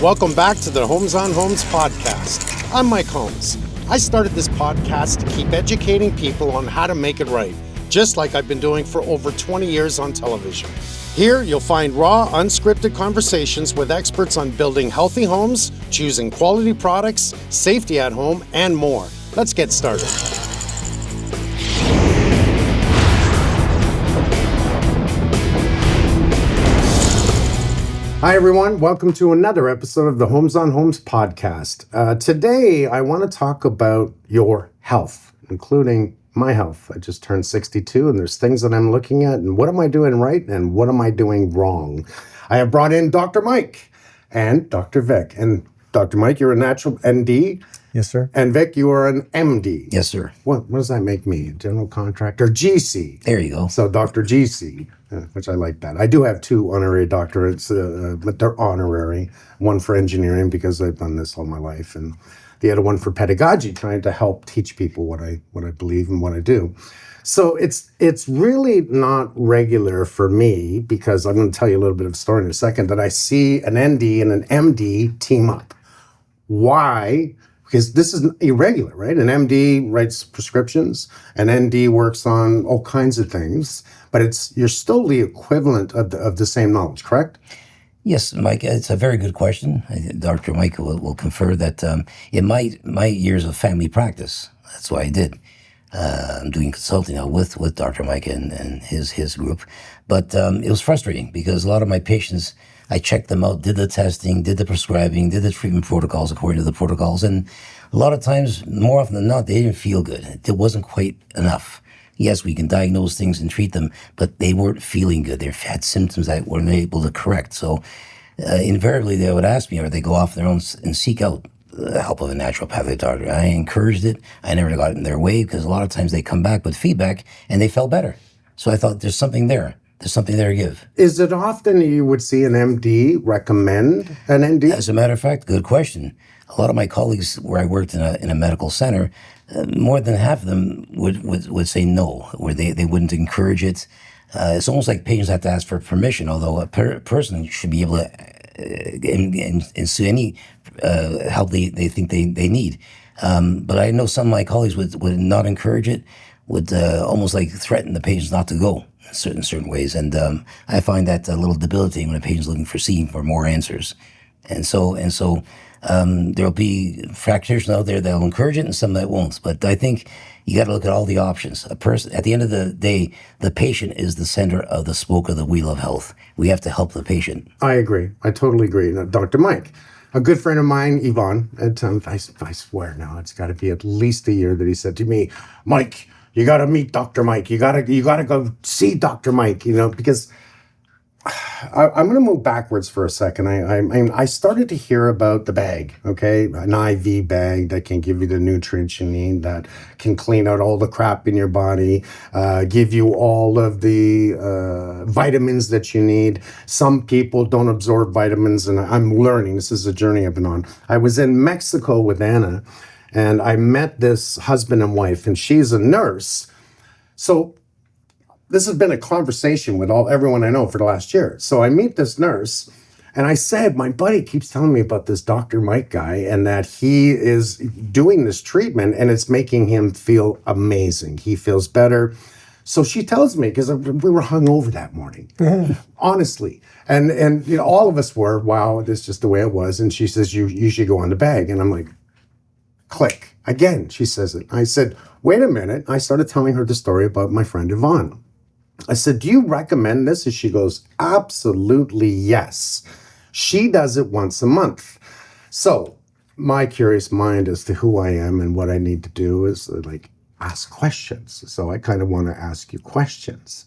Welcome back to the Holmes on Holmes podcast. I'm Mike Holmes. I started this podcast to keep educating people on how to make it right, just like I've been doing for over 20 years on television. Here, you'll find raw, unscripted conversations with experts on building healthy homes, choosing quality products, safety at home, and more. Let's get started. Hi, everyone. Welcome to another episode of the Holmes on Holmes podcast. Today, I want to talk about your health, including my health. I just turned 62, and there's things that I'm looking at, and what am I doing right, and what am I doing wrong? I have brought in Dr. Mike and Dr. Vic. And Dr. Mike, you're a natural ND. Yes, sir. And Vic, you are an MD. Yes, sir. What does that make me? General contractor? GC. There you go. So Dr. GC, which I like that. I do have two honorary doctorates, but they're honorary. One for engineering because I've done this all my life, and the other one for pedagogy, trying to help teach people what I believe and what I do. So it's really not regular for me, because I'm going to tell you a little bit of a story in a second, that I see an ND and an MD team up. Why? Because this is irregular, right? An MD writes prescriptions, an ND works on all kinds of things, but you're still the equivalent of the same knowledge, correct? Yes, Mike, it's a very good question. Dr. Mike will confer that in my years of family practice, that's what I did. I'm doing consulting now with Dr. Mike and his group. But it was frustrating because a lot of my patients, I checked them out, did the testing, did the prescribing, did the treatment protocols according to the protocols. And a lot of times, more often than not, they didn't feel good. It wasn't quite enough. Yes, we can diagnose things and treat them, but they weren't feeling good. They had symptoms that weren't able to correct. So invariably, they would ask me, or they go off their own and seek out the help of a naturopathic doctor. I encouraged it. I never got in their way, because a lot of times they come back with feedback and they felt better. So I thought there's something there. There's something there to give. Is it often you would see an MD recommend an ND? As a matter of fact, good question. A lot of my colleagues where I worked in a medical center, more than half of them would say no, or they wouldn't encourage it. It's almost like patients have to ask for permission, although a person should be able to ensue any help they think they need. But I know some of my colleagues would not encourage it, would almost like threaten the patients not to go in certain ways. And I find that a little debilitating when a patient's looking for more answers. And so there'll be practitioners out there that'll encourage it and some that won't. But I think you got to look at all the options. A person, at the end of the day, the patient is the center of the spoke of the wheel of health. We have to help the patient. I agree. I totally agree. Now, Dr. Mike, a good friend of mine, Yvonne, I swear now, it's got to be at least a year that he said to me, Mike, you got to meet Dr. Mike. You got to go see Dr. Mike, because I'm going to move backwards for a second. I started to hear about the bag, okay? An IV bag that can give you the nutrients you need, that can clean out all the crap in your body, give you all of the vitamins that you need. Some people don't absorb vitamins, and I'm learning. This is a journey I've been on. I was in Mexico with Anna, and I met this husband and wife, and she's a nurse. So this has been a conversation with everyone I know for the last year. So I meet this nurse, and I said, my buddy keeps telling me about this Dr. Mike guy, and that he is doing this treatment, and it's making him feel amazing. He feels better. So she tells me, because we were hungover that morning, honestly. And all of us were, wow, this is just the way it was. And she says, you should go on the bag. And I'm like, click. Again, she says it. I said, wait a minute. I started telling her the story about my friend Yvonne. I said, do you recommend this? And she goes, absolutely yes. She does it once a month. So my curious mind as to who I am and what I need to do is ask questions. So I kind of want to ask you questions.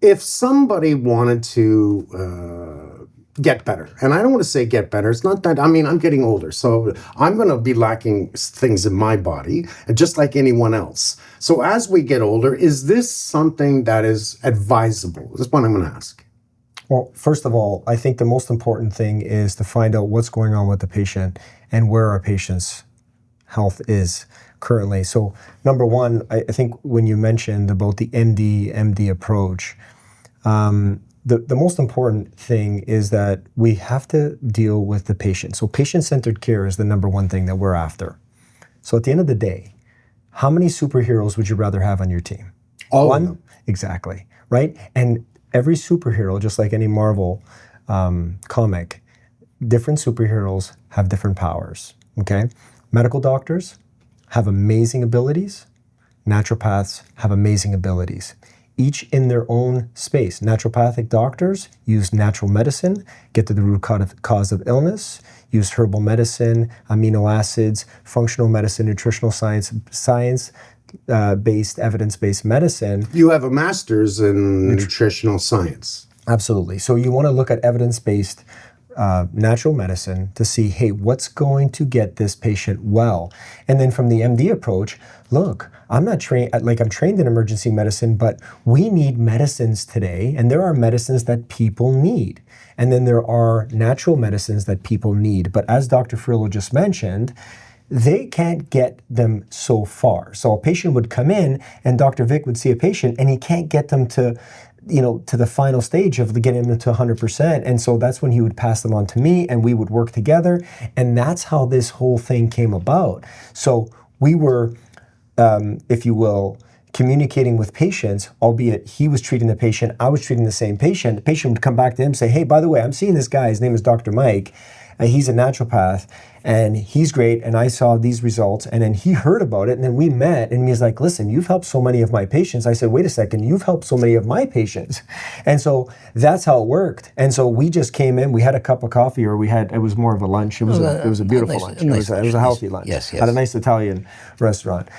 If somebody wanted to get better, and I don't want to say get better, it's not that, I'm getting older, so I'm going to be lacking things in my body, just like anyone else. So as we get older, is this something that is advisable? This is what I'm going to ask. Well, first of all, I think the most important thing is to find out what's going on with the patient and where our patient's health is currently. So number one, I think when you mentioned about the ND-MD approach, the most important thing is that we have to deal with the patient. So patient-centered care is the number one thing that we're after. So at the end of the day, how many superheroes would you rather have on your team? All One? of them. Exactly, right? And every superhero, just like any Marvel comic, different superheroes have different powers, okay? Medical doctors have amazing abilities. Naturopaths have amazing abilities, each in their own space. Naturopathic doctors use natural medicine, get to the root cause of illness, use herbal medicine, amino acids, functional medicine, nutritional science, based, evidence-based medicine. You have a master's in nutritional science. Absolutely. So you want to look at evidence-based natural medicine to see, hey, what's going to get this patient well? And then from the MD approach, look, I'm not trained, like I'm trained in emergency medicine, but we need medicines today, and there are medicines that people need. And then there are natural medicines that people need. But as Dr. Frillo just mentioned, they can't get them so far. So a patient would come in and Dr. Vic would see a patient and he can't get them to the final stage of getting them to 100%. And so that's when he would pass them on to me and we would work together. And that's how this whole thing came about. So we were, if you will, communicating with patients, albeit he was treating the patient, I was treating the same patient. The patient would come back to him and say, hey, by the way, I'm seeing this guy, his name is Dr. Mike. He's a naturopath and he's great. And I saw these results and then he heard about it and then we met and he's like, listen, you've helped so many of my patients. I said, wait a second, you've helped so many of my patients. And so that's how it worked. And so we just came in, we had a cup of coffee or it was more of a lunch. It was a beautiful lunch. It was a healthy lunch. Yes. At a nice Italian restaurant.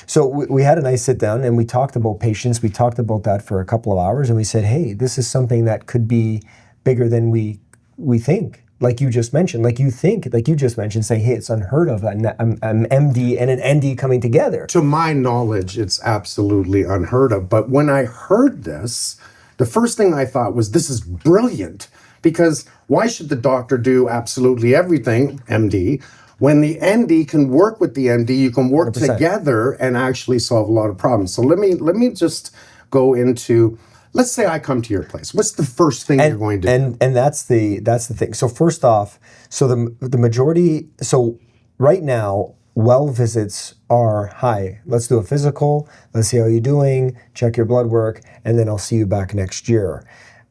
So we had a nice sit down and we talked about patients. We talked about that for a couple of hours and we said, hey, this is something that could be bigger than we think. Like you just mentioned, like you just mentioned, saying, hey, it's unheard of, an MD and an ND coming together. To my knowledge, it's absolutely unheard of. But when I heard this, the first thing I thought was, this is brilliant. Because why should the doctor do absolutely everything, MD, when the ND can work with the MD, you can work 100%. together and actually solve a lot of problems. So let me just go into, let's say I come to your place. What's the first thing you're going to do? And that's the thing. So first off, so the majority, so right now, well visits are high. Let's do a physical, let's see how you're doing, check your blood work, and then I'll see you back next year.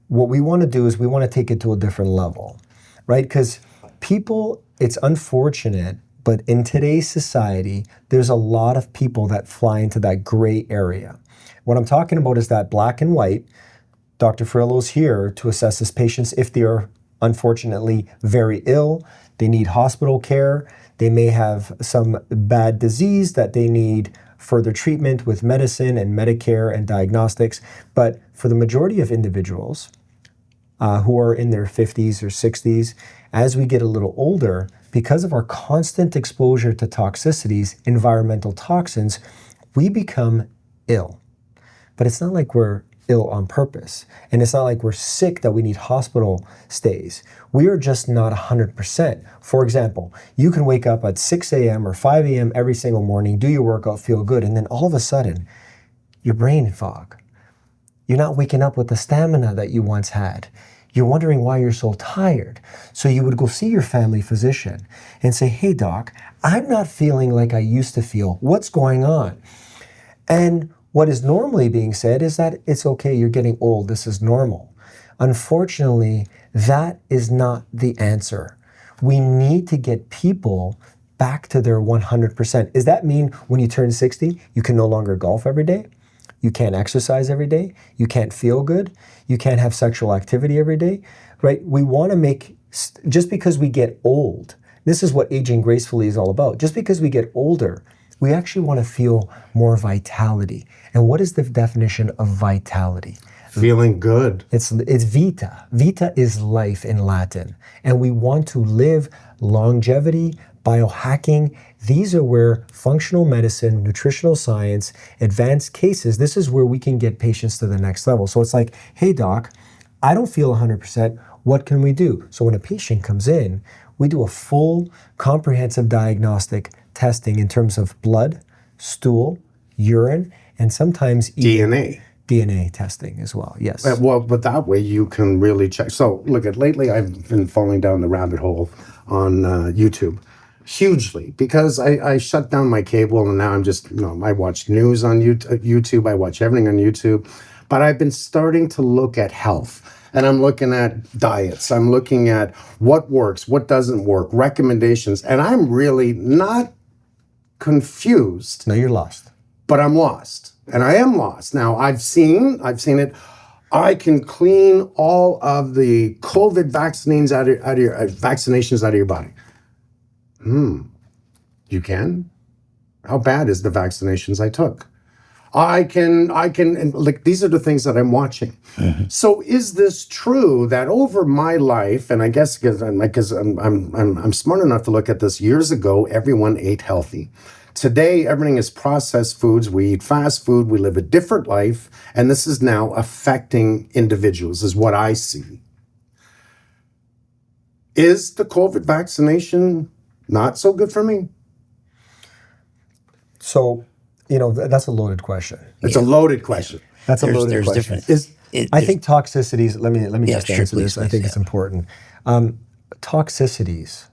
What we want to do is we want to take it to a different level, right? Because people, it's unfortunate, but in today's society, there's a lot of people that fly into that gray area. What I'm talking about is that black and white. Dr. Frillo's here to assess his patients if they are unfortunately very ill, they need hospital care, they may have some bad disease that they need further treatment with medicine and Medicare and diagnostics. But for the majority of individuals who are in their 50s or 60s, as we get a little older, because of our constant exposure to toxicities, environmental toxins, we become ill. But it's not like we're ill on purpose. And it's not like we're sick that we need hospital stays. We are just not 100%. For example, you can wake up at 6 a.m. or 5 a.m. every single morning, do your workout, feel good, and then all of a sudden, your brain fog. You're not waking up with the stamina that you once had. You're wondering why you're so tired. So you would go see your family physician and say, hey doc, I'm not feeling like I used to feel. What's going on? And what is normally being said is that it's okay, you're getting old, this is normal. Unfortunately, that is not the answer. We need to get people back to their 100%. Does that mean when you turn 60, you can no longer golf every day? You can't exercise every day? You can't feel good? You can't have sexual activity every day? Right? We want to make, just because we get old, this is what aging gracefully is all about. Just because we get older, we actually want to feel more vitality. And what is the definition of vitality? Feeling good. It's vita. Vita is life in Latin. And we want to live longevity, biohacking. These are where functional medicine, nutritional science, advanced cases, this is where we can get patients to the next level. So it's like, hey doc, I don't feel 100%. What can we do? So when a patient comes in, we do a full comprehensive diagnostic testing in terms of blood, stool, urine, and sometimes even DNA testing as well. Yes. Well, but that way you can really check. So, look, lately I've been falling down the rabbit hole on YouTube hugely because I shut down my cable and now I'm just, I watch news on YouTube. I watch everything on YouTube. But I've been starting to look at health. And I'm looking at diets. I'm looking at what works, what doesn't work, recommendations. And I'm really not confused. No, you're lost. But I'm lost. And I am lost. Now, I've seen it. I can clean all of the COVID vaccinations out of your body. You can? How bad is the vaccinations I took? I can, and like, these are the things that I'm watching. So is this true that over my life, and I guess because I'm smart enough to look at this, years ago, everyone ate healthy. Today, everything is processed foods. We eat fast food. We live a different life. And this is now affecting individuals, is what I see. Is the COVID vaccination not so good for me? So, that's a loaded question. It's a loaded question. That's a loaded question. I think toxicities, let me just answer this. I think it's important. Toxicities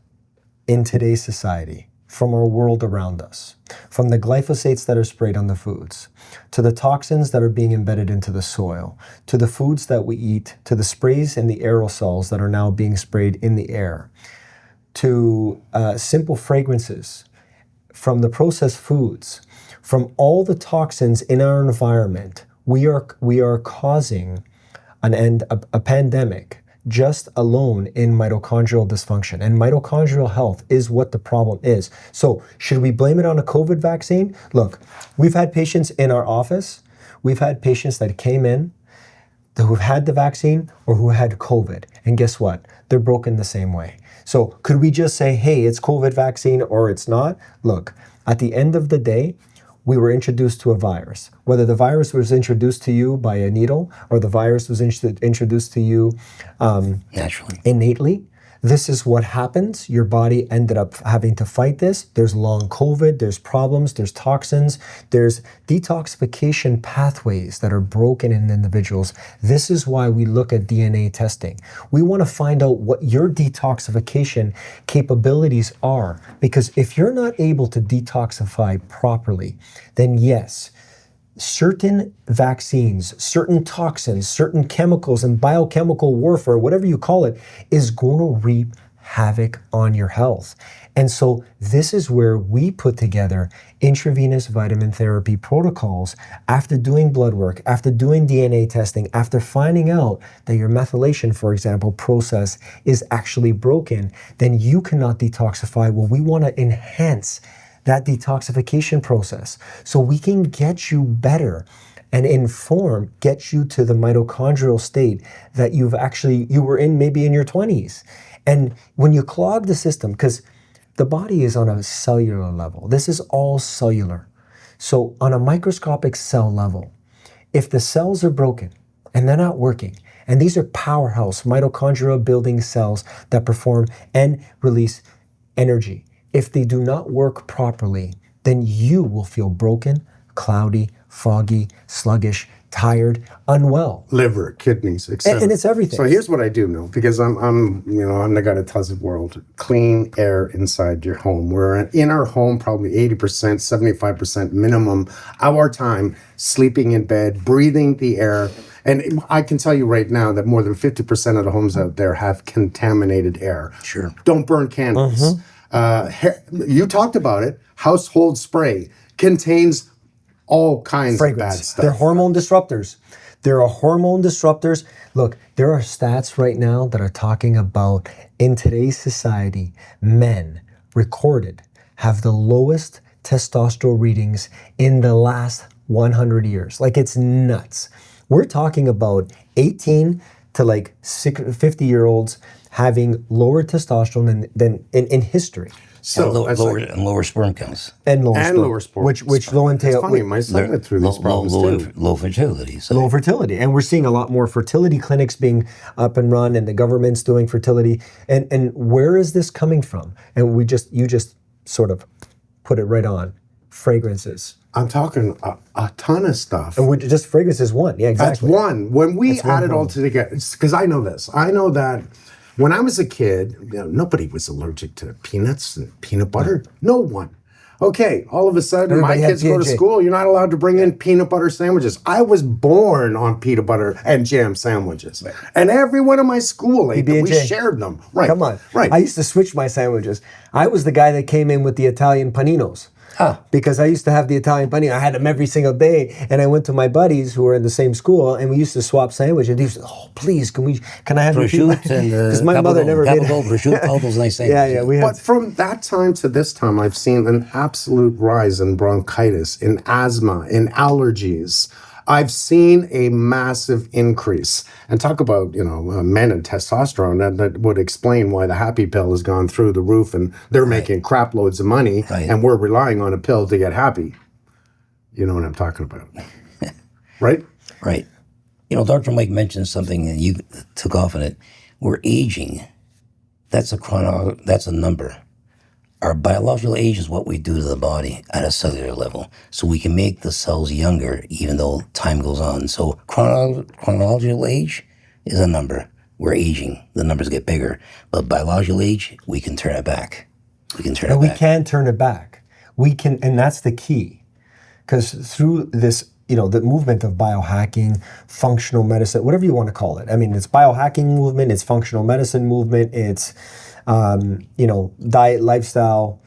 in today's society, from our world around us, from the glyphosates that are sprayed on the foods, to the toxins that are being embedded into the soil, to the foods that we eat, to the sprays and the aerosols that are now being sprayed in the air, to simple fragrances, from the processed foods, from all the toxins in our environment, we are causing a pandemic just alone in mitochondrial dysfunction. And mitochondrial health is what the problem is. So should we blame it on a COVID vaccine? Look, we've had patients in our office. We've had patients that came in who've had the vaccine or who had COVID. And guess what? They're broken the same way. So could we just say, hey, it's COVID vaccine or it's not? Look, at the end of the day, we were introduced to a virus. Whether the virus was introduced to you by a needle or the virus was introduced to you naturally, innately, this is what happens. Your body ended up having to fight this. There's long COVID, there's problems, there's toxins, there's detoxification pathways that are broken in individuals. This is why we look at DNA testing. We want to find out what your detoxification capabilities are, because if you're not able to detoxify properly, then yes, certain vaccines, certain toxins, certain chemicals and biochemical warfare, whatever you call it, is going to reap havoc on your health. And so this is where we put together intravenous vitamin therapy protocols after doing blood work, after doing DNA testing, after finding out that your methylation, for example, process is actually broken, then you cannot detoxify. Well, we want to enhance that detoxification process so we can get you better and get you to the mitochondrial state that you were in maybe in your 20s. And when you clog the system, because the body is on a cellular level, this is all cellular. So on a microscopic cell level, if the cells are broken and they're not working, and these are powerhouse mitochondrial building cells that perform and release energy, if they do not work properly, then you will feel broken, cloudy, foggy, sluggish, tired, unwell. Liver, kidneys, etc. And it's everything. So here's what I do know, because I'm the guy that tells the world: clean air inside your home. We're in our home probably 80%, 75% minimum our time sleeping in bed, breathing the air. And I can tell you right now that more than 50% of the homes out there have contaminated air. Sure. Don't burn candles. You talked about it. Household spray contains all kinds of bad stuff. They're hormone disruptors. Look, there are stats right now that are talking about, in today's society, men recorded have the lowest testosterone readings in the last 100 years. Like, it's nuts. We're talking about 18 to 50-year-olds having lower testosterone than in history. So lower sperm counts. And lower sperm. Which low entail. It's funny, my son went through these problems too. Low fertility. So. Low fertility. And we're seeing a lot more fertility clinics being up and run, and the government's doing fertility. And where is this coming from? And you just sort of put it right on. fragrances. I'm talking a ton of stuff. And just fragrance is one. Yeah, That's exactly. one. When we That's one add it all hormone. together, because I know this. I know that when I was a kid, nobody was allergic to peanuts and peanut butter. No one. Okay, all of a sudden, Everybody my had kids go to P&J. school. You're not allowed to bring in peanut butter sandwiches. I was born on peanut butter and jam sandwiches, and everyone in my school ate them. We PB&J. shared them. Right. Come on. Right. I used to switch my sandwiches. I was the guy that came in with the Italian paninos. Because I used to have the Italian panino. I had them every single day. And I went to my buddies who were in the same school and we used to swap sandwiches. And they used to, oh, please, can I have your prosciutto and because my mother never made capital prosciutto, all those nice things. Yeah, we had. But from that time to this time, I've seen an absolute rise in bronchitis, in asthma, in allergies. I've seen a massive increase. And talk about, men and testosterone, that would explain why the happy pill has gone through the roof and they're making crap loads of money and we're relying on a pill to get happy. You know what I'm talking about. Right? Right. Dr. Mike mentioned something and you took off on it. We're aging. That's a number. Our biological age is what we do to the body at a cellular level. So we can make the cells younger even though time goes on. So chronological age is a number. We're aging. The numbers get bigger. But biological age, we can turn it back. We can turn it back. We can turn it back. We can, and that's the key. Because through this, the movement of biohacking, functional medicine, whatever you want to call it. I mean, it's biohacking movement, it's functional medicine movement, it's diet, lifestyle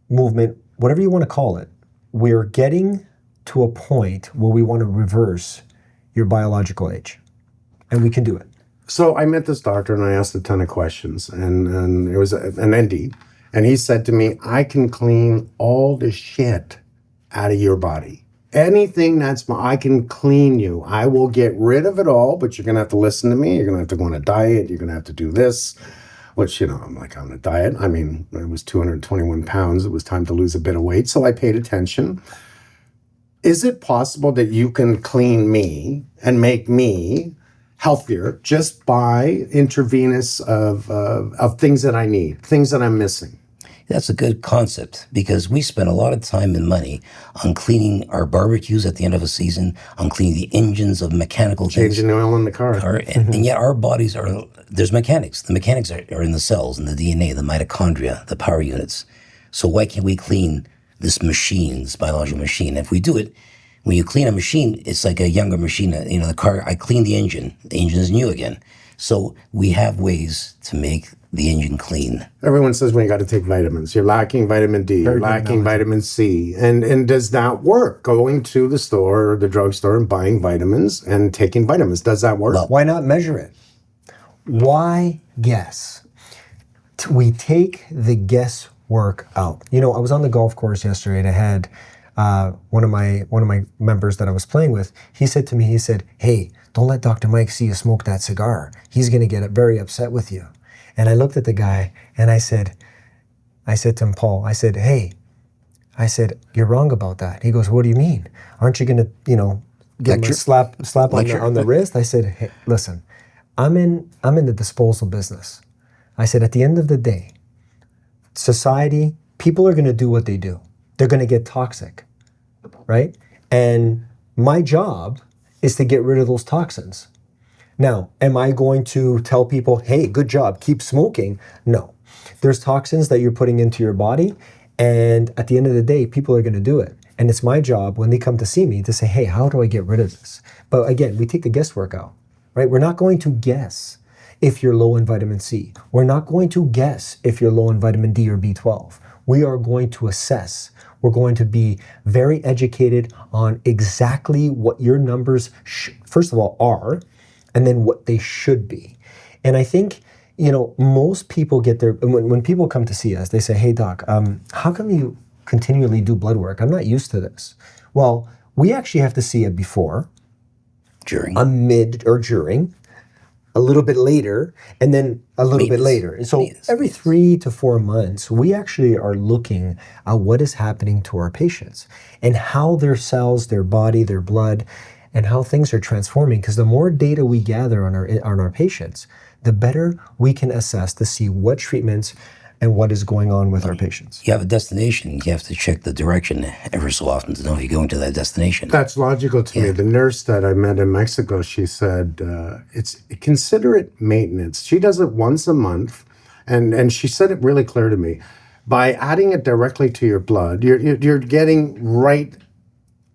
movement, whatever you want to call it. We're getting to a point where we want to reverse your biological age. And we can do it. So I met this doctor and I asked a ton of questions and it was an ND. And he said to me, I can clean all the shit out of your body. Anything I can clean you. I will get rid of it all, but you're going to have to listen to me. You're going to have to go on a diet. You're going to have to do this. Which, I'm like on a diet. I mean, it was 221 pounds. It was time to lose a bit of weight. So I paid attention. Is it possible that you can clean me and make me healthier just by intravenous of things that I need, things that I'm missing? That's a good concept because we spend a lot of time and money on cleaning our barbecues at the end of a season, on cleaning the engines of mechanical things. Changing the oil in the car. And yet our bodies there's mechanics. The mechanics are in the cells, in the DNA, the mitochondria, the power units. So why can't we clean this machine, this biological machine? If we do it, when you clean a machine, it's like a younger machine. The car, I clean the engine is new again. So we have ways to make the engine clean. Everyone says when you got to take vitamins, you're lacking vitamin D, you're lacking vitamin C. And does that work? Going to the store or the drugstore and buying vitamins and taking vitamins, does that work? Well, why not measure it? Why guess? We take the guesswork out. I was on the golf course yesterday and I had one of my members that I was playing with. He said to me, hey, don't let Dr. Mike see you smoke that cigar. He's going to get very upset with you. And I looked at the guy and I said to him, Paul, hey, you're wrong about that. He goes, what do you mean? Aren't you going to, give him a slap on the wrist? I said, hey, listen, I'm in the disposal business. I said, at the end of the day, society, people are going to do what they do. They're going to get toxic, right? And my job is to get rid of those toxins. Now, am I going to tell people, hey, good job, keep smoking? No. There's toxins that you're putting into your body, and at the end of the day, people are going to do it. And it's my job when they come to see me to say, hey, how do I get rid of this? But again, we take the guesswork out, right? We're not going to guess if you're low in vitamin C. We're not going to guess if you're low in vitamin D or B12. We are going to assess. We're going to be very educated on exactly what your numbers, first of all, are, and then what they should be. And I think, most people get their, when people come to see us, they say, hey, doc, how come you continually do blood work? I'm not used to this. Well, we actually have to see it before, during, a mid or during, a little bit later, and then a little bit later. And so every 3 to 4 months, we actually are looking at what is happening to our patients and how their cells, their body, their blood, and how things are transforming. Because the more data we gather on our patients, the better we can assess to see what treatments and what is going on with our patients. You have a destination. You have to check the direction ever so often to know if you're going to that destination. That's logical to me. The nurse that I met in Mexico, she said, it's consider it maintenance. She does it once a month, and she said it really clear to me. By adding it directly to your blood, you're getting right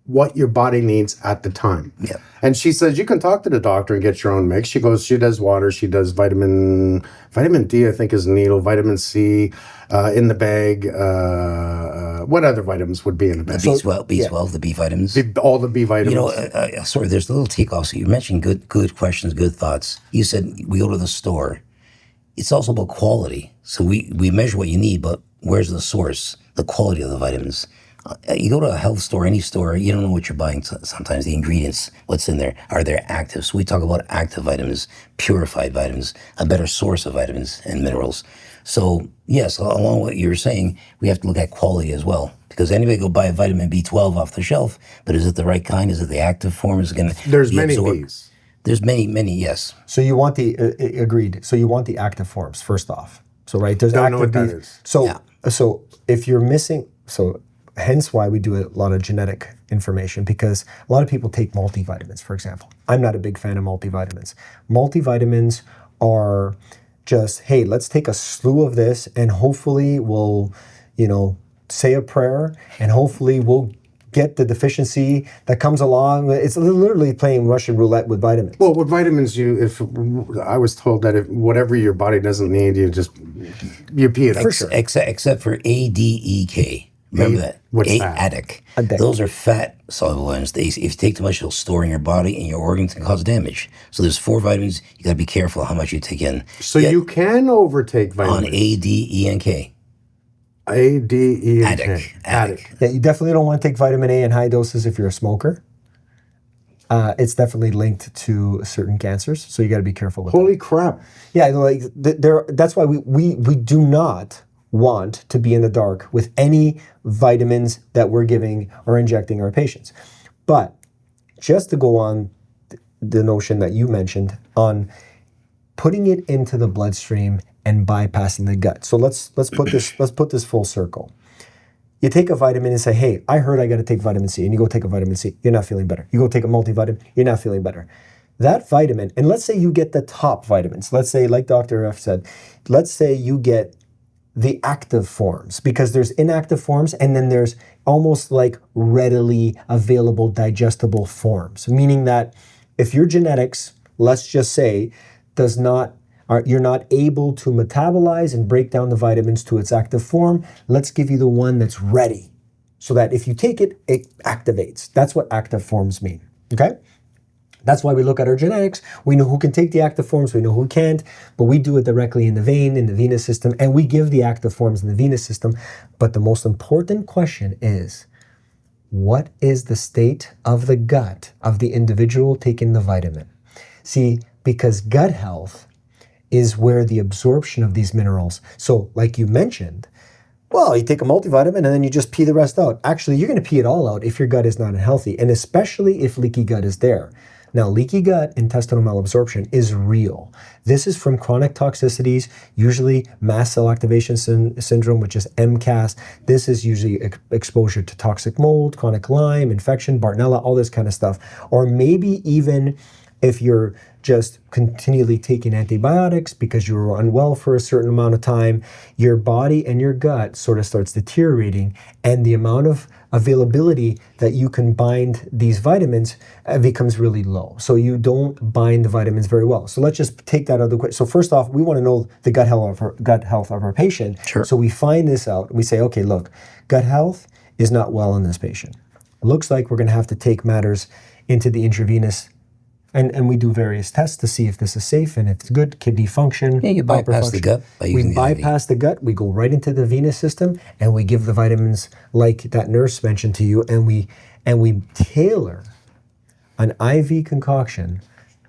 what your body needs at the time. Yeah. And she says you can talk to the doctor and get your own mix. She goes, she does water, she does vitamin D, I think is needle, vitamin C in the bag. What other vitamins would be in the bag? The B12, the B vitamins. All the B vitamins. You know, sorry, there's a little takeoff. So you mentioned good questions, good thoughts. You said we go to the store. It's also about quality. So we measure what you need, but where's the source, the quality of the vitamins? You go to a health store, any store, you don't know what you're buying. Sometimes the ingredients, what's in there, are they active? So we talk about active vitamins, purified vitamins, a better source of vitamins and minerals. So yes, along with what you were saying, we have to look at quality as well. Because anybody go buy a vitamin B12 off the shelf, but is it the right kind? Is it the active form? Is it going to There's be many absorbed? Bs. There's many, yes. So you want the agreed. So you want the active forms first off. So right, there's Don't know active what that Bs. is. So if you're missing, hence why we do a lot of genetic information, because a lot of people take multivitamins, for example. I'm not a big fan of multivitamins. Multivitamins are just, hey, let's take a slew of this and hopefully we'll, say a prayer and hopefully we'll get the deficiency that comes along. It's literally playing Russian roulette with vitamins. Well, with vitamins, if I was told that if whatever your body doesn't need, you pee it out. For sure. Except for ADEK. Remember that? What's that? ADEK. Those are fat soluble ones. If you take too much, it'll store in your body and your organs and cause damage. So there's 4 vitamins. You got to be careful how much you take in. So you can overtake On vitamins. ADENK. ADENK. ADEK. Yeah, you definitely don't want to take vitamin A in high doses if you're a smoker. It's definitely linked to certain cancers, so you got to be careful with that. Holy crap. Yeah, that's why we do not want to be in the dark with any vitamins that we're giving or injecting our patients. But just to go on the notion that you mentioned on putting it into the bloodstream and bypassing the gut. So let's put this full circle. You take a vitamin and say, hey, I heard I got to take vitamin C, and you go take a vitamin C, you're not feeling better. You go take a multivitamin, you're not feeling better. That vitamin, and let's say you get the top vitamins. Let's say, like Dr. F said, let's say you get the active forms, because there's inactive forms and then there's almost like readily available digestible forms, meaning that if your genetics, let's just say, you're not able to metabolize and break down the vitamins to its active form, let's give you the one that's ready, so that if you take it, it activates. That's what active forms mean, okay? That's why we look at our genetics. We know who can take the active forms, we know who can't, but we do it directly in the vein, in the venous system, and we give the active forms in the venous system. But the most important question is, what is the state of the gut of the individual taking the vitamin? See, because gut health is where the absorption of these minerals, so like you mentioned, well, you take a multivitamin and then you just pee the rest out. Actually, you're going to pee it all out if your gut is not healthy, and especially if leaky gut is there. Now, leaky gut intestinal malabsorption is real. This is from chronic toxicities, usually mast cell activation syndrome, which is MCAS. This is usually exposure to toxic mold, chronic Lyme, infection, Bartonella, all this kind of stuff. Or maybe even if you're just continually taking antibiotics because you were unwell for a certain amount of time, your body and your gut sort of starts deteriorating, and the amount of availability that you can bind these vitamins becomes really low. So you don't bind the vitamins very well. So let's just take that out of the question. So first off, we want to know the gut health of our patient. Sure. So we find this out. We say, okay, look, gut health is not well in this patient. Looks like we're going to have to take matters into the intravenous. And we do various tests to see if this is safe and if it's good, kidney function. Yeah, you bypass the gut by using We the IV. bypass the gut, we go right into the venous system, and we give the vitamins like that nurse mentioned to you, and we tailor an IV concoction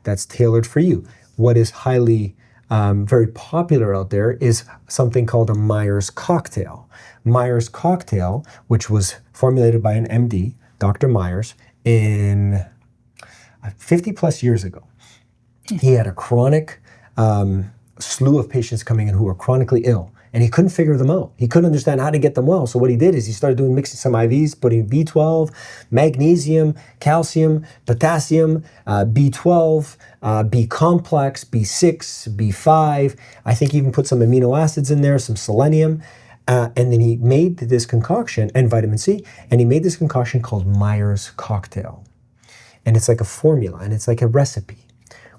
that's tailored for you. What is highly, very popular out there is something called a Myers cocktail. Myers cocktail, which was formulated by an MD, Dr. Myers, in 50 plus years ago. He had a chronic slew of patients coming in who were chronically ill. And he couldn't figure them out. He couldn't understand how to get them well. So what he did is he started mixing some IVs, putting B12, magnesium, calcium, potassium, B12, B complex, B6, B5. I think he even put some amino acids in there, some selenium. And then he made this concoction, and vitamin C, and he made this concoction called Myers Cocktail. And it's like a formula, and it's like a recipe.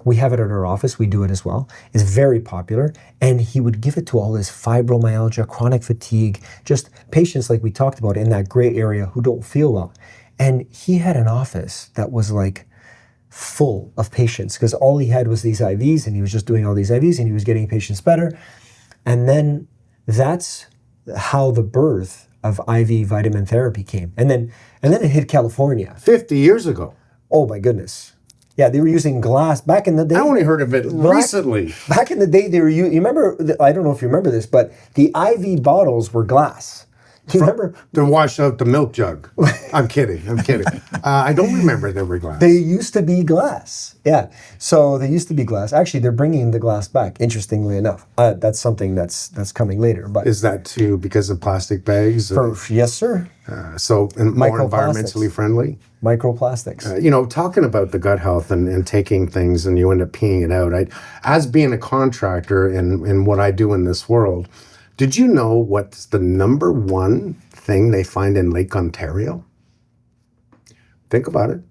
We have it at our office, we do it as well. It's very popular, and he would give it to all this fibromyalgia, chronic fatigue, just patients like we talked about in that gray area who don't feel well. And he had an office that was like full of patients because all he had was these IVs, and he was just doing all these IVs, and he was getting patients better. And then that's how the birth of IV vitamin therapy came. And then it hit California. 50 years ago. Oh my goodness. Yeah, they were using glass back in the day. I only heard of it recently. Back in the day, they were you remember, I don't know if you remember this, but the IV bottles were glass. Do you remember? To wash out the milk jug. I'm kidding. I don't remember they were glass. They used to be glass. Yeah. So they used to be glass. Actually, they're bringing the glass back, interestingly enough. That's something that's coming later. But is that too because of plastic bags? Yes, sir. So more environmentally friendly? Microplastics. Talking about the gut health and taking things and you end up peeing it out. As being a contractor in what I do in this world, did you know what's the number one thing they find in Lake Ontario? Think about it.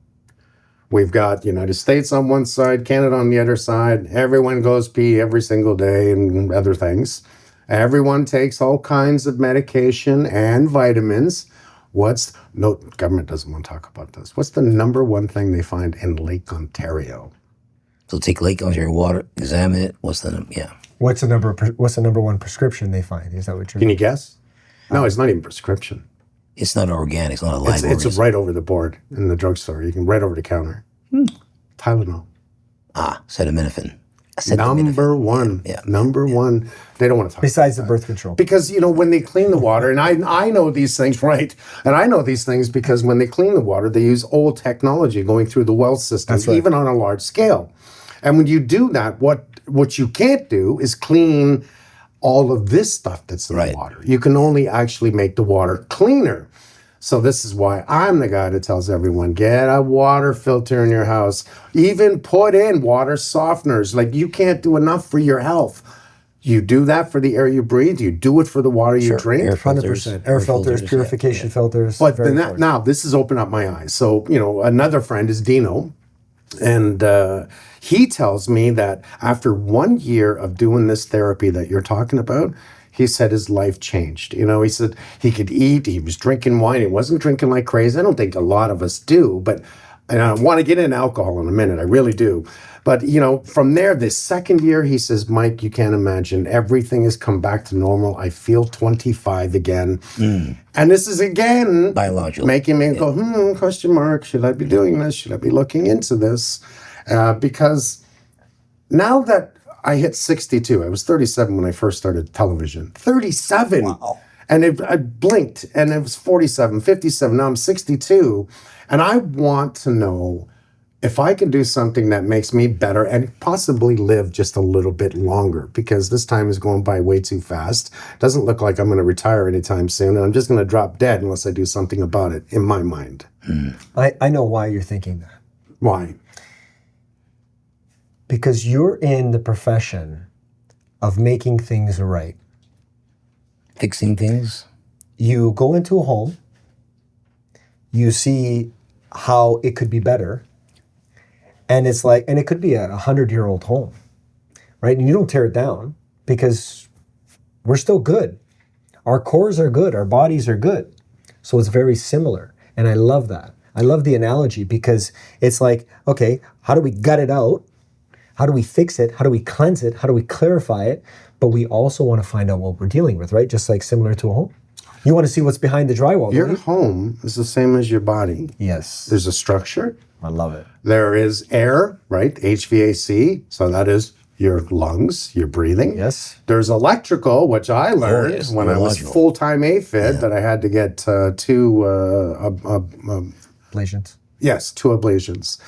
We've got the United States on one side, Canada on the other side. Everyone goes pee every single day and other things. Everyone takes all kinds of medication and vitamins. No, government doesn't want to talk about this. What's the number one thing they find in Lake Ontario? So take Lake Ontario water, examine it. What's the number one prescription they find? Is that what you're? Can you guess? No, it's not even prescription. It's not organic. It's not a live organism. It's right over the board in the drugstore. You can right over the counter. Tylenol. Acetaminophen. Number one. Yeah. Number one. They don't want to talk Besides the birth control. Because, when they clean the water, and I know these things, right? And I know these things because when they clean the water, they use old technology going through the well system, That's right. even on a large scale. And when you do that, what you can't do is clean all of this stuff that's in the water. You can only actually make the water cleaner. So this is why I'm the guy that tells everyone, get a water filter in your house. Even put in water softeners. Like, you can't do enough for your health. You do that for the air you breathe. You do it for the water you drink. Air filters, 100%. Air filters, purification filters. But now this has opened up my eyes. So, another friend is Dino. And he tells me that after 1 year of doing this therapy that you're talking about, he said his life changed. He said he could eat, he was drinking wine, he wasn't drinking like crazy. I don't think a lot of us do, and I want to get into alcohol in a minute, I really do. But, from there, this second year, he says, Mike, you can't imagine, everything has come back to normal. I feel 25 again. And this is, again, biological, making me go, question mark, should I be doing this? Should I be looking into this? Because now that I hit 62, I was 37 when I first started television. 37! Wow. And I blinked, and it was 47, 57, now I'm 62. And I want to know if I can do something that makes me better and possibly live just a little bit longer, because this time is going by way too fast. Doesn't look like I'm going to retire anytime soon, and I'm just going to drop dead unless I do something about it, in my mind. I know why you're thinking that. Why? Because you're in the profession of making things right. Fixing things. You go into a home, you see how it could be better, and it could be a 100-year-old home, right? And you don't tear it down because we're still good. Our cores are good, our bodies are good. So it's very similar, and I love that. I love the analogy because it's like, okay, how do we gut it out? How do we fix it? How do we cleanse it? How do we clarify it? But we also want to find out what we're dealing with, right? Just like similar to a home. You want to see what's behind the drywall. Your home is the same as your body. Yes. There's a structure. I love it. There is air, right? HVAC. So that is your lungs, your breathing. Yes. There's electrical, which I learned when I was full-time AFib, that I had to get two ablations. Yes, 2 ablations.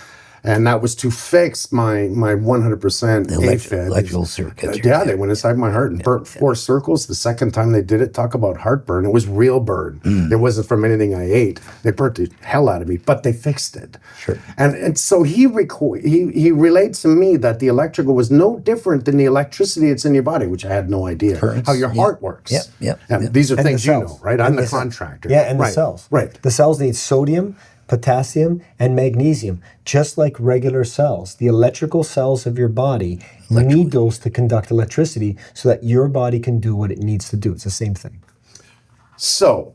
And that was to fix my 100% AFib. Electrical circuit. They went inside my heart and burnt 4 circles. The second time they did it, talk about heartburn. It was real burn. It wasn't from anything I ate. They burnt the hell out of me, but they fixed it. Sure. And so he relayed to me that the electrical was no different than the electricity that's in your body, which I had no idea. Currents, how your heart works. Yep. These are And things the you cells. know, right? I'm the contractor. Yeah, and the Right, cells. Right. The cells need sodium, potassium, and magnesium, just like regular cells. The electrical cells of your body need those to conduct electricity so that your body can do what it needs to do. It's the same thing. So,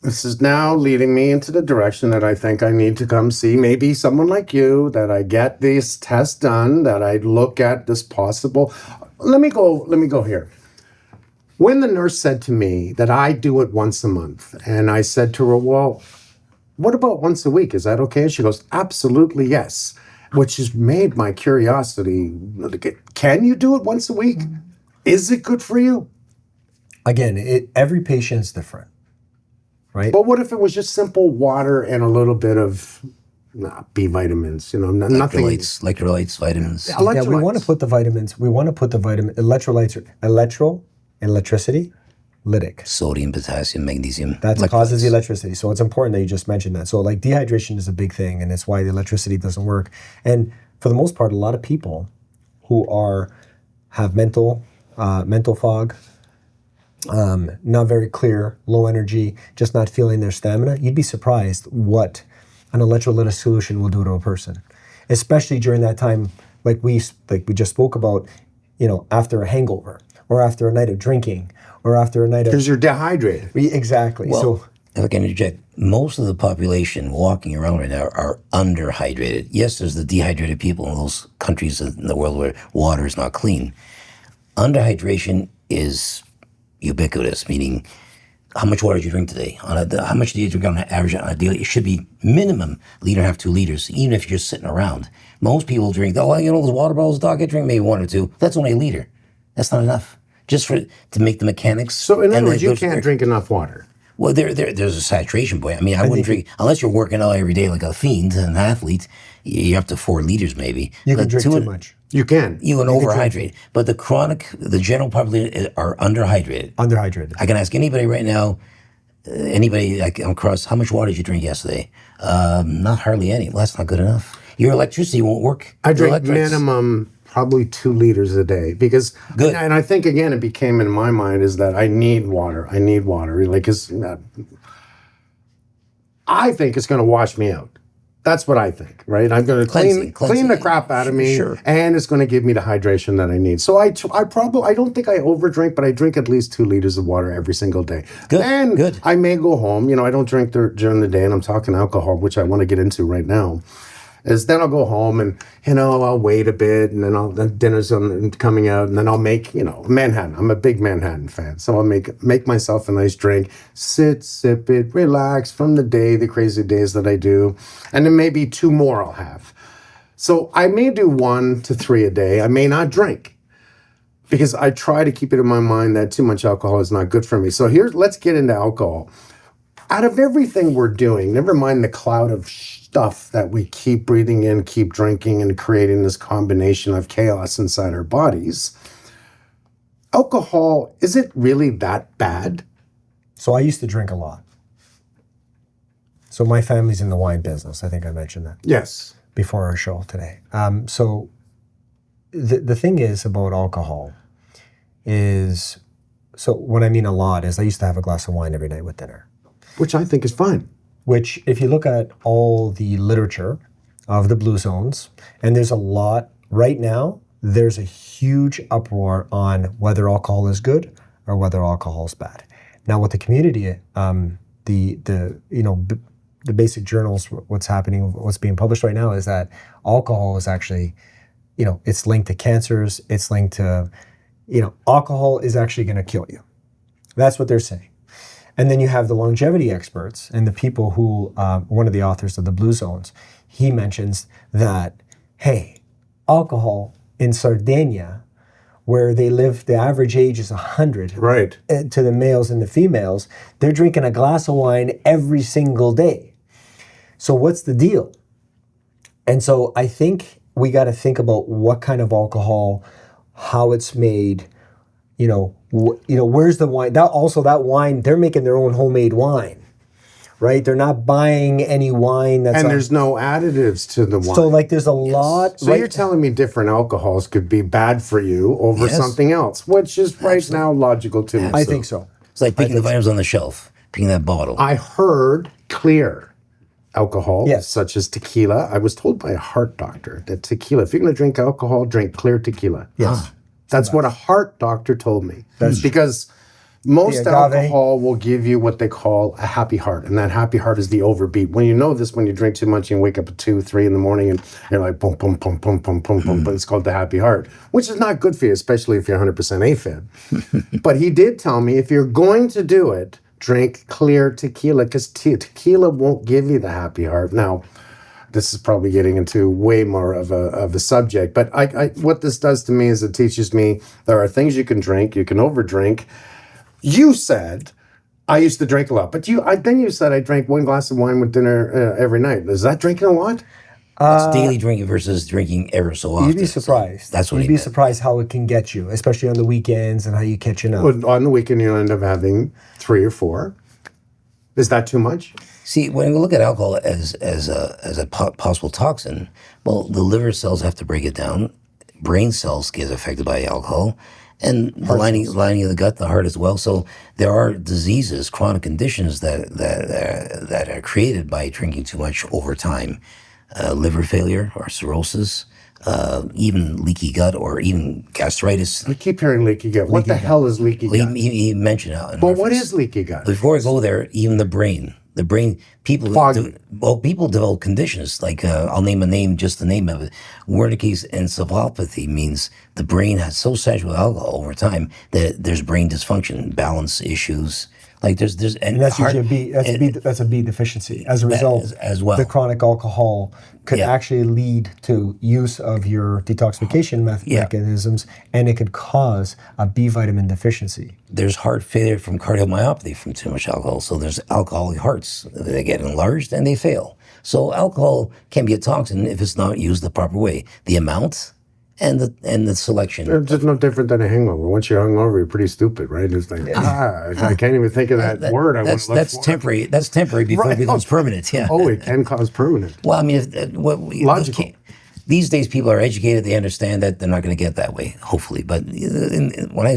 this is now leading me into the direction that I think I need to come see maybe someone like you, that I get these tests done, that I look at this possible. Let me go here. When the nurse said to me that I do it once a month, and I said to her, well, what about once a week? Is that okay? She goes, absolutely yes, which has made my curiosity. Can you do it once a week? Is it good for you? Again, every patient's different, right? But what if it was just simple water and a little bit of B vitamins? Nothing. Electrolytes, vitamins. Yeah, we want to put the vitamins. Electrolytes are electricity, lytic. Sodium, potassium, magnesium. That causes the electricity. So it's important that you just mentioned that. So like dehydration is a big thing, and it's why the electricity doesn't work. And for the most part, a lot of people who have mental fog, not very clear, low energy, just not feeling their stamina, you'd be surprised what an electrolytic solution will do to a person, especially during that time, like we just spoke about, after a hangover or after a night of drinking or after a night of... Because you're dehydrated. Exactly. Well, if I can interject, most of the population walking around right now are underhydrated. Yes, there's the dehydrated people in those countries in the world where water is not clean. Underhydration is ubiquitous, meaning how much water do you drink today? How much do you drink on average on a daily? It should be minimum 1.5 to 2 liters, even if you're just sitting around. Most people drink, those water bottles, doc, I drink maybe 1 or 2. That's only a liter. That's not enough. Just to make the mechanics. So in other words, you can't drink enough water. Well, there's a saturation point. I mean, I wouldn't drink, unless you're working out every day like a fiend, an athlete, you're up to 4 liters maybe. You can drink too much. You can. You can overhydrate. But the general population are underhydrated. Underhydrated. I can ask anybody right now, anybody I come across, how much water did you drink yesterday? Not hardly any. Well, that's not good enough. Your electricity won't work. I drink minimum probably 2 liters a day because, and I think again, it became in my mind is that I need water. Like, I think it's going to wash me out. That's what I think, right? I'm going to clean the crap out of me, and it's going to give me the hydration that I need. So I don't think I overdrink, but I drink at least 2 liters of water every single day. Good. I may go home. I don't drink during the day, and I'm talking alcohol, which I want to get into right now. Then I'll go home and, I'll wait a bit and then dinner's coming out and then I'll make, Manhattan. I'm a big Manhattan fan. So I'll make myself a nice drink, sip it, relax from the crazy days that I do. And then maybe 2 more I'll have. So I may do 1 to 3 a day. I may not drink because I try to keep it in my mind that too much alcohol is not good for me. So let's get into alcohol. Out of everything we're doing, never mind the cloud of stuff that we keep breathing in, keep drinking, and creating this combination of chaos inside our bodies, alcohol, is it really that bad? So I used to drink a lot. So my family's in the wine business. I think I mentioned that. Yes. Before our show today. So the thing is about alcohol is, so what I mean a lot is I used to have a glass of wine every night with dinner. Which I think is fine. Which, if you look at all the literature of the blue zones, and there's a lot, right now, there's a huge uproar on whether alcohol is good or whether alcohol is bad. Now, with the community, the basic journals, what's happening, what's being published right now is that alcohol is actually, it's linked to cancers, it's linked to, alcohol is actually going to kill you. That's what they're saying. And then you have the longevity experts and the people who, one of the authors of the Blue Zones, he mentions that, hey, alcohol in Sardinia, where they live, the average age is 100 right. To the males and the females, they're drinking a glass of wine every single day. So what's the deal? And so I think we got to think about what kind of alcohol, how it's made, where's the wine? That wine, they're making their own homemade wine, right? They're not buying any wine that's... And there's no additives to the wine. So like there's a lot... So you're telling me different alcohols could be bad for you over something else, which is right now logical to me. I think so. It's like picking the vitamins on the shelf, picking that bottle. I heard clear alcohol, such as tequila. I was told by a heart doctor that tequila, if you're going to drink alcohol, drink clear tequila. Yes. That's what a heart doctor told me. Because most alcohol will give you what they call a happy heart, and that happy heart is the overbeat. When you know this, when you drink too much, you wake up at 2, 3 in the morning, and you're like, boom, boom, boom, boom, boom, boom, boom. But it's called the happy heart, which is not good for you, especially if you're 100% AFib. But he did tell me, if you're going to do it, drink clear tequila, because tequila won't give you the happy heart. Now, this is probably getting into way more of a subject, but I what this does to me is it teaches me there are things you can drink, you can overdrink. You said I used to drink a lot, but then you said I drank 1 glass of wine with dinner every night. Is that drinking a lot? It's daily drinking versus drinking ever so often. You'd be surprised. That's what you'd be surprised how it can get you, especially on the weekends and how you catching up. Well, on the weekend, you'll end up having 3 or 4. Is that too much? See, when we look at alcohol as a possible toxin, well, the liver cells have to break it down. Brain cells get affected by alcohol, and the lining of the gut, the heart as well. So there are diseases, chronic conditions that are created by drinking too much over time. Liver failure or cirrhosis, even leaky gut or even gastritis. I keep hearing leaky gut. What the hell is leaky gut? He mentioned it. Well, what is leaky gut? Before I go there, even the brain, people people develop conditions like I'll name a name, just the name of it. Wernicke's encephalopathy means the brain has so saturated with alcohol over time that there's brain dysfunction, balance issues. Like there's and that's usually that's a B deficiency. As a result, as well, the chronic alcohol could actually lead to use of your detoxification mechanisms, and it could cause a B vitamin deficiency. There's heart failure from cardiomyopathy from too much alcohol. So there's alcoholic hearts. They get enlarged and they fail. So alcohol can be a toxin if it's not used the proper way. The amount and the selection. It's just no different than a hangover. Once you're hungover, you're pretty stupid, right? It's like, I can't even think of that word. That's temporary. That's temporary before it becomes permanent. Yeah. Oh, it can cause permanent. Well, I mean, logical. These days, people are educated. They understand that they're not going to get that way, hopefully. But when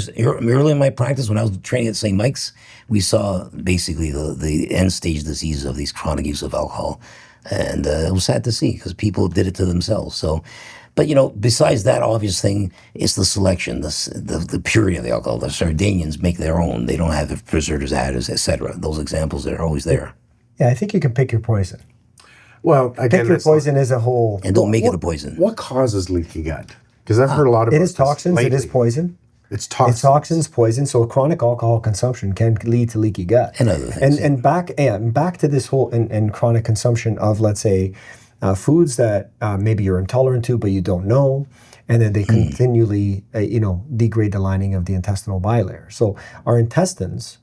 early in my practice, when I was training at St. Mike's, we saw basically the end stage disease of these chronic use of alcohol, and it was sad to see because people did it to themselves. So. But, besides that obvious thing, it's the selection, the purity of the alcohol. The Sardinians make their own. They don't have the preservatives, additives, etc. Those examples are always there. Yeah, I think you can pick your poison. Well, again, pick your poison as a whole. And don't make it a poison. What causes leaky gut? Because I've heard a lot of it. It is toxins. It is poison. It's toxins. It's toxins, poison. So chronic alcohol consumption can lead to leaky gut. And other things. And back to this whole and chronic consumption of, let's say, foods that maybe you're intolerant to, but you don't know, and then they continually, degrade the lining of the intestinal bilayer. So our intestines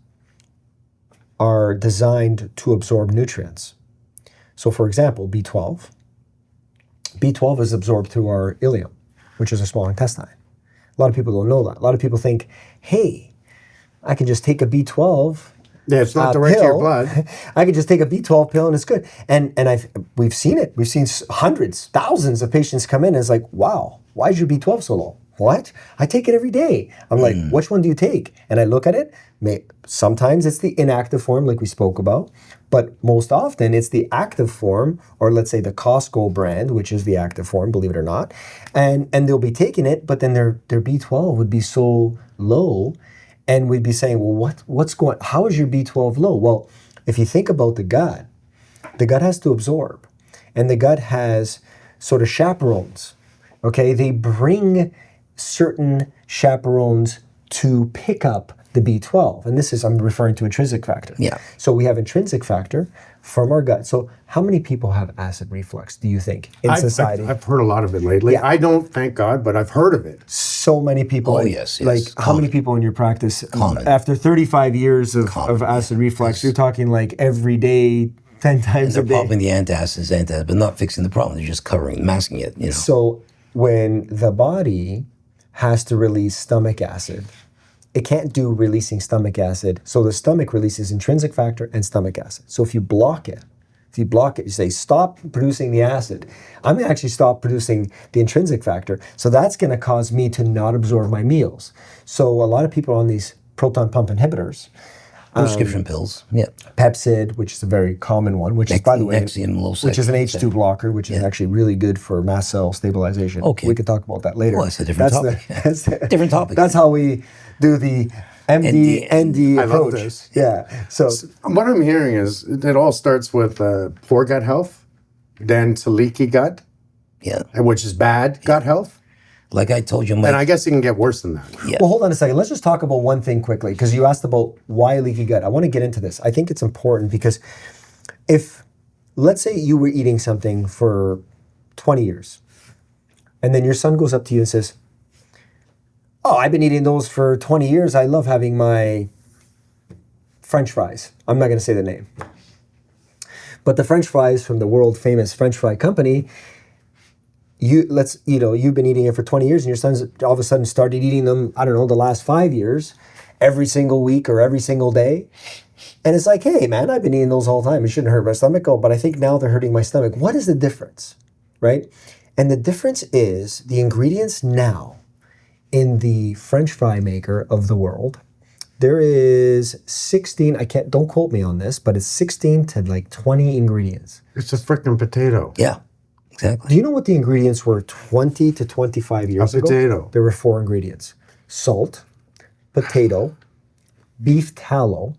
are designed to absorb nutrients. So, for example, B12. B12 is absorbed through our ileum, which is a small intestine. A lot of people don't know that. A lot of people think, hey, I can just take a B12. Yeah, it's not direct to your blood. I could just take a B12 pill and it's good. And we've seen it. We've seen hundreds, thousands of patients come in and it's like, wow, why is your B12 so low? What? I take it every day. I'm like, which one do you take? And I look at it. Sometimes it's the inactive form like we spoke about, but most often it's the active form, or let's say the Costco brand, which is the active form, believe it or not. And they'll be taking it, but then their B12 would be so low. And we'd be saying, well, how is your B12 low? Well, if you think about the gut has to absorb. And the gut has sort of chaperones, okay? They bring certain chaperones to pick up the B12. And I'm referring to intrinsic factor. Yeah. So we have intrinsic factor from our gut. So how many people have acid reflux, do you think, in society? I've heard a lot of it lately. Yeah. I don't, thank God, but I've heard of it. So many people. Oh, yes. Like, how many people in your practice, after 35 years of acid reflux, you're talking like every day, 10 And times they're a day. popping the antacids, but not fixing the problem. They're just covering, masking it. You know. So when the body has to release stomach acid, it can't do releasing stomach acid. So the stomach releases intrinsic factor and stomach acid. So if you block it, you say, stop producing the acid, I'm gonna actually stop producing the intrinsic factor. So that's gonna cause me to not absorb my meals. So a lot of people are on these proton pump inhibitors, Prescription pills. Yeah. Pepsid, which is a very common one, which is, by the way, Nexium, Losec, which is an H2 blocker, which is actually really good for mast cell stabilization. Okay. We could talk about that later. Well, that's a different topic. Different topic. That's how we do the MD I love approach. this. Yeah. So What I'm hearing is it all starts with poor gut health, then to leaky gut, Yeah. which is bad gut health. Like I told you, Mike. And I guess it can get worse than that. Yeah. Well, hold on a second. Let's just talk about one thing quickly, because you asked about why leaky gut. I want to get into this. I think it's important because if, let's say you were eating something for 20 years, and then your son goes up to you and says, oh, I've been eating those for 20 years. I love having my French fries. I'm not going to say the name. But the French fries from the world famous French fry company, you've been eating it for 20 years and your son's all of a sudden started eating them, I don't know, the last 5 years, every single week or every single day. And it's like, hey man, I've been eating those all the time. It shouldn't hurt my stomach. Oh, but I think now they're hurting my stomach. What is the difference, right? And the difference is the ingredients now in the French fry maker of the world. There is 16, don't quote me on this, but it's 16 to like 20 ingredients. It's a freaking potato. Yeah. Exactly. Do you know what the ingredients were 20 to 25 years ago? A potato. There were 4 ingredients. Salt, potato, beef tallow.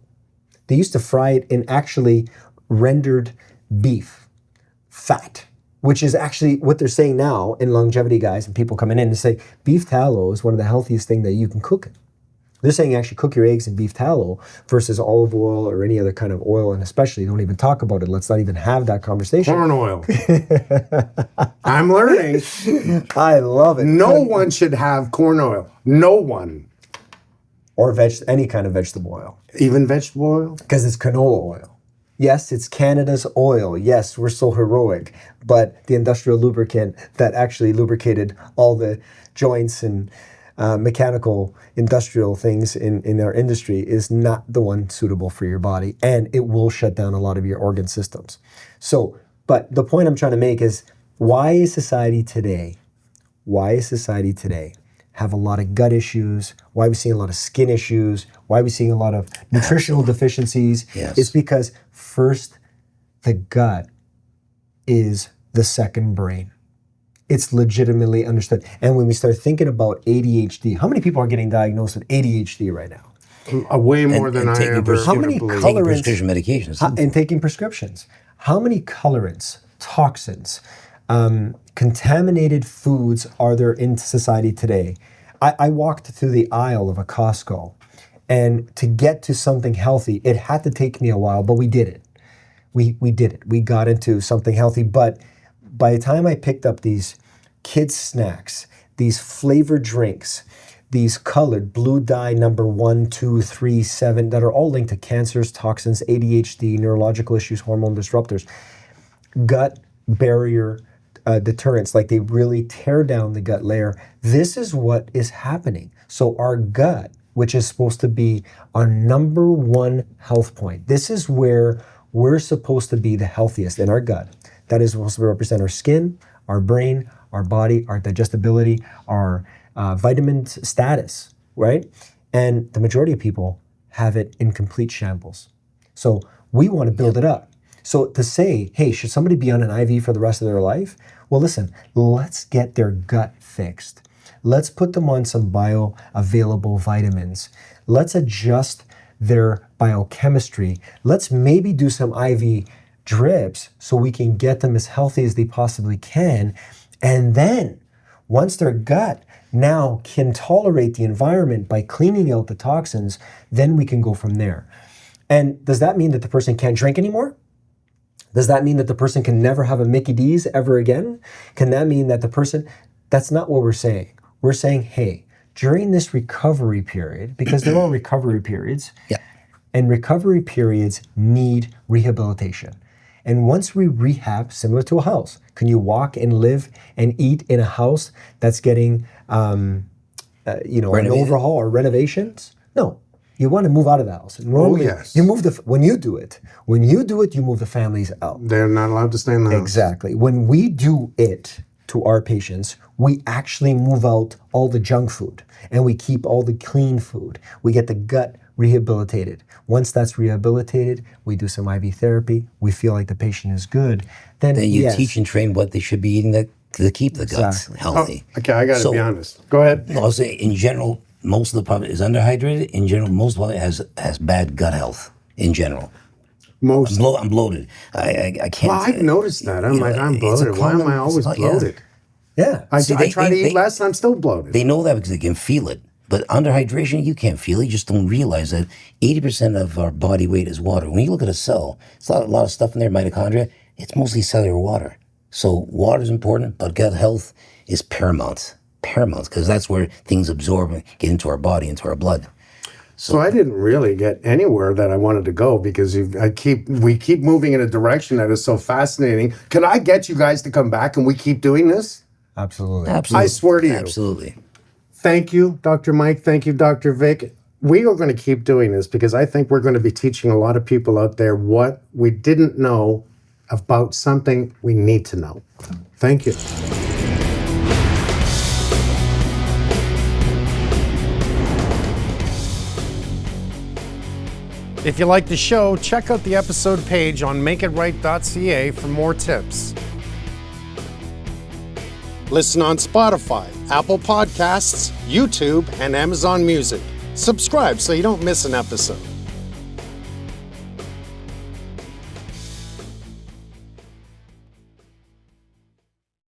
They used to fry it in actually rendered beef fat, which is actually what they're saying now in longevity guys and people coming in and say beef tallow is one of the healthiest things that you can cook in. They're saying actually cook your eggs in beef tallow versus olive oil or any other kind of oil, and especially don't even talk about it. Let's not even have that conversation. Corn oil. I'm learning. I love it. No one should have corn oil. No one. Or any kind of vegetable oil. Even vegetable oil? Because it's canola oil. Yes, it's Canada's oil. Yes, we're so heroic. But the industrial lubricant that actually lubricated all the joints and mechanical industrial things in our industry is not the one suitable for your body. And it will shut down a lot of your organ systems. So, but the point I'm trying to make is why is society today have a lot of gut issues? Why are we seeing a lot of skin issues? Why are we seeing a lot of nutritional deficiencies? Yes. It's because first, the gut is the second brain. It's legitimately understood. And when we start thinking about ADHD, how many people are getting diagnosed with ADHD right now? Way more than I taking ever How many believe. Taking colorants- prescription medications. And taking prescriptions. How many colorants, toxins, contaminated foods are there in society today? I walked through the aisle of a Costco, and to get to something healthy, it had to take me a while, but we did it. We did it. We got into something healthy, but by the time I picked up these kids' snacks, these flavored drinks, these colored blue dye number 1, 2, 3, 7 that are all linked to cancers, toxins, ADHD, neurological issues, hormone disruptors, gut barrier deterrents, like they really tear down the gut layer. This is what is happening. So our gut, which is supposed to be our number one health point, this is where we're supposed to be the healthiest, in our gut. That is supposed to represent our skin, our brain, our body, our digestibility, our vitamin status, right? And the majority of people have it in complete shambles. So we want to build it up. So to say, hey, should somebody be on an IV for the rest of their life? Well, listen, let's get their gut fixed. Let's put them on some bioavailable vitamins. Let's adjust their biochemistry. Let's maybe do some IV drips so we can get them as healthy as they possibly can. And then once their gut now can tolerate the environment by cleaning out the toxins, then we can go from there. And does that mean that the person can't drink anymore? Does that mean that the person can never have a Mickey D's ever again? Can that mean that the person, that's not what we're saying. We're saying, hey, during this recovery period, because there are recovery periods, Yeah. and recovery periods need rehabilitation. And once we rehab, similar to a house, can you walk and live and eat in a house that's getting, an overhaul or renovations? No. You want to move out of the house. Normally, yes. You move when you do it, you move the families out. They're not allowed to stay in the house. Exactly. When we do it to our patients, we actually move out all the junk food and we keep all the clean food. We get the gut rehabilitated. Once that's rehabilitated, we do some IV therapy. We feel like the patient is good. Then you teach and train what they should be eating to keep the guts Exactly. healthy. Okay, I got to be honest. Go ahead. I'll say in general, most of the public is underhydrated. In general, most of the public has bad gut health. In general, Most. I'm bloated. I can't. Well, I've noticed that. I'm bloated. Why am I always bloated? Yeah. I try to eat less, and I'm still bloated. They know that because they can feel it. But underhydration, you can't feel it. You just don't realize that 80% of our body weight is water. When you look at a cell, it's a lot of stuff in there, mitochondria. It's mostly cellular water. So water is important, but gut health is paramount, because that's where things absorb and get into our body, into our blood. So I didn't really get anywhere that I wanted to go because we keep moving in a direction that is so fascinating. Can I get you guys to come back and we keep doing this? Absolutely. I swear to you. Absolutely. Thank you, Dr. Mike. Thank you, Dr. Vic. We are going to keep doing this because I think we're going to be teaching a lot of people out there what we didn't know about something we need to know. Thank you. If you like the show, check out the episode page on makeitright.ca for more tips. Listen on Spotify, Apple Podcasts, YouTube, and Amazon Music. Subscribe so you don't miss an episode.